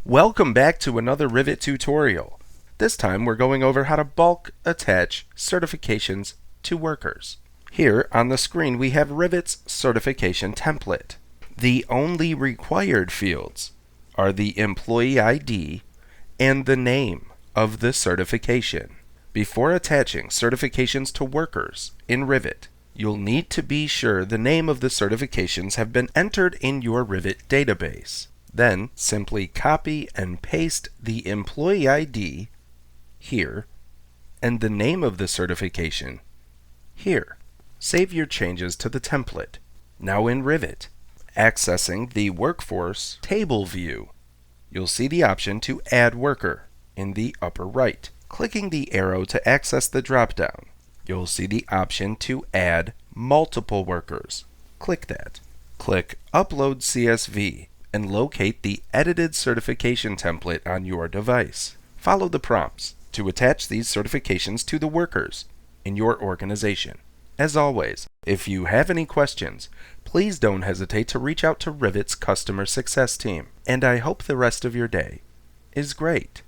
Welcome back to another Rivet tutorial. This time we're going over how to bulk attach certifications to workers. Here on the screen we have Rivet's certification template. The only required fields are the employee ID and the name of the certification. Before attaching certifications to workers in Rivet, you'll need to be sure the name of the certifications have been entered in your Rivet database. Then simply copy and paste the employee ID here and the name of the certification here. Save your changes to the template. Now in Rivet, accessing the Workforce table view, you'll see the option to Add Worker in the upper right. Clicking the arrow to access the dropdown, you'll see the option to add multiple workers. Click that. Click Upload CSV and locate the edited certification template on your device. Follow the prompts to attach these certifications to the workers in your organization. As always, if you have any questions, please don't hesitate to reach out to Rivet's customer success team. And I hope the rest of your day is great.